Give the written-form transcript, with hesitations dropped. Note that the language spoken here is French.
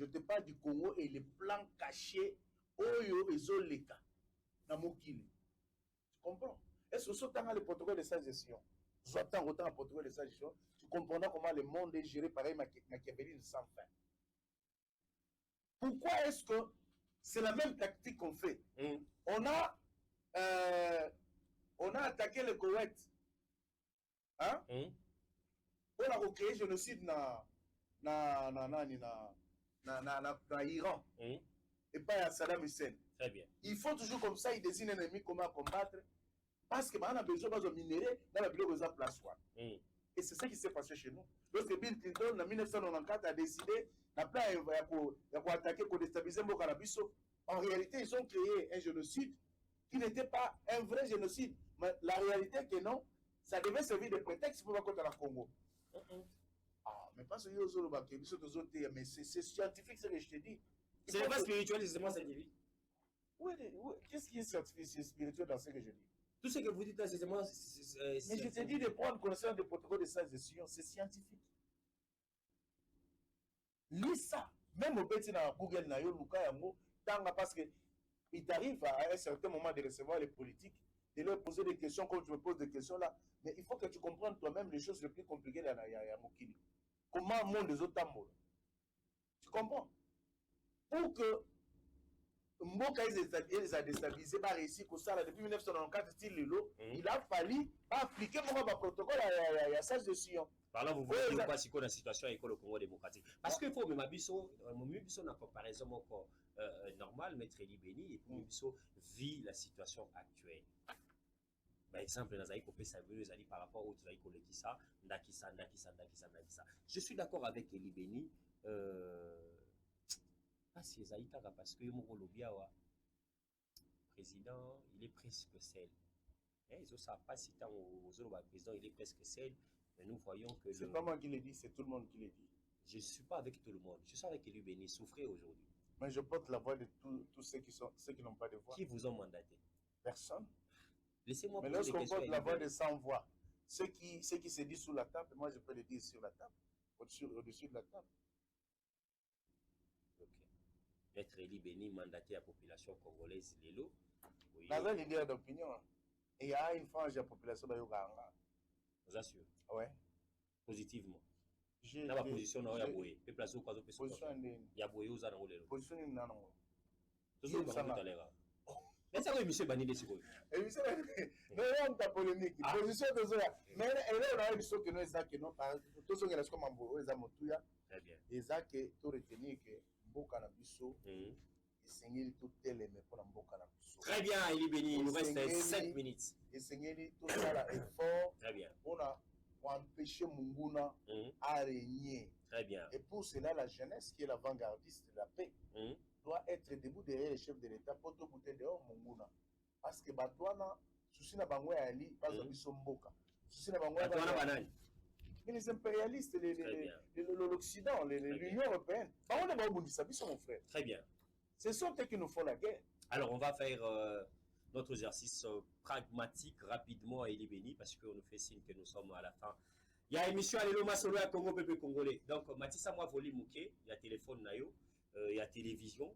Je te parle du Congo et les plans cachés. Oyo ezoleka na mokili. Tu comprends? Est-ce que tu as le protocole de sa gestion? J'attends autant le protocole de sa gestion. Tu comprendras comment le monde est géré pareil Machiavelli sans fin. Pourquoi est-ce que c'est la même tactique qu'on fait? On a attaqué le Koweït. Hein? On a recréé génocide na Iran. Et pas à Saddam Hussein. Très bien. Il faut toujours comme ça, il désigne un ennemi comment combattre. Parce que on a besoin de minérer dans la bureau de place one. Et c'est ça qui s'est passé chez nous. Lorsque Bill Clinton, en 1994, a décidé d'attaquer pour déstabiliser Mokarabiso, en réalité, ils ont créé un génocide qui n'était pas un vrai génocide. Mais la réalité est que non, ça devait servir de prétexte pour contre la Congo. Ah, mais parce que mais c'est scientifique ce que je te dis. C'est pas spirituel, c'est seulement scientifique. Oui, qu'est-ce qui est scientifique, c'est spirituel dans ce que je dis? Tout ce que vous dites là, c'est seulement. Mais je te dis de prendre connaissance des protocoles de sa gestion, c'est scientifique. Lis ça. Même au petit dans Google, parce que il t'arrive à un certain moment de recevoir les politiques, de leur poser des questions comme tu me poses des questions là. Mais il faut que tu comprennes toi-même les choses les plus compliquées dans la Mokili. Comment le monde des autres amours. Tu comprends? Pour que Mboka ils a déstabilisé, pas réussi comme ça depuis 1994 style Lilo, il a fallu appliquer mon protocole à sa gestion. Par là, vous voyez pas si la situation est le Congo démocratique. Parce qu'il faut même abisso, la comparaison encore normale, Maître Eli Béni, et puis abisso vit la situation actuelle. Par exemple, dans les copés saveux, par rapport aux autres qui ça, Ndakisa. Je suis d'accord avec Eli Béni. Pas si Zaïtara, parce que mon président, il est presque seul. Ils ont pas si tant aux autres président, il est presque seul. Mais nous voyons que. C'est pas moi qui l'ai dit, c'est tout le monde qui l'a dit. Je ne suis pas avec tout le monde. Je suis avec Eli Béni, souffrez aujourd'hui. Mais je porte la voix de tous ceux qui n'ont pas de voix. Qui vous ont mandaté? Personne. Laissez-moi poser des questions. Mais lorsqu'on porte la voix de 100 voix, ceux qui se disent sous la table, moi je peux le dire sur la table, au-dessus de la table. Ok. Maître Eli Béni mandaté à la population congolaise, Lélo. Dans un leader d'opinion, il y a une frange de la population de Yoganga. Vous assure? Oui. Positivement. Dans la position, il y a Boye. Il y a Boye. Il y a Boye aux Anangolais. Position, il y a Nango. Tout ça, tout à l'heure. Mais ça, monsieur Banide, c'est quoi? Mais on a polémique. Position de Zoya. Mais on a une chose que nous avons fait. Tout ce qui est comme un bourreau, ils ont tout. Très bien. Et ça, tout retenir que Mboka na biso. Et tout mais pour Mboka na biso. Très bien, Eli Béni. Il nous reste 7 minutes. Et Seigneur, tout ça là, effort. Très bien. Pour empêcher Munguna à régner. Très bien. Et pour cela, la jeunesse qui est l'avant-gardiste de la paix doit être debout derrière les chefs de l'État pour tout bouter dehors Munguna. Parce que Batouana, souci na bangwe ali, pas Mboka. Souci na bangwe ali. Mais les impérialistes, l'Occident, l'Union européenne, on est bon ça, mon frère. Très bien. Ce sont eux qui nous font la guerre. Alors, on va faire notre exercice pragmatique rapidement à Eli Béni parce qu'on nous fait signe que nous sommes à la fin. Il y a émission Allélo Masolo à Congo Peuple Congolais. Donc, Matissa, moi, volim mouké, il y a téléphone, il y a télévision.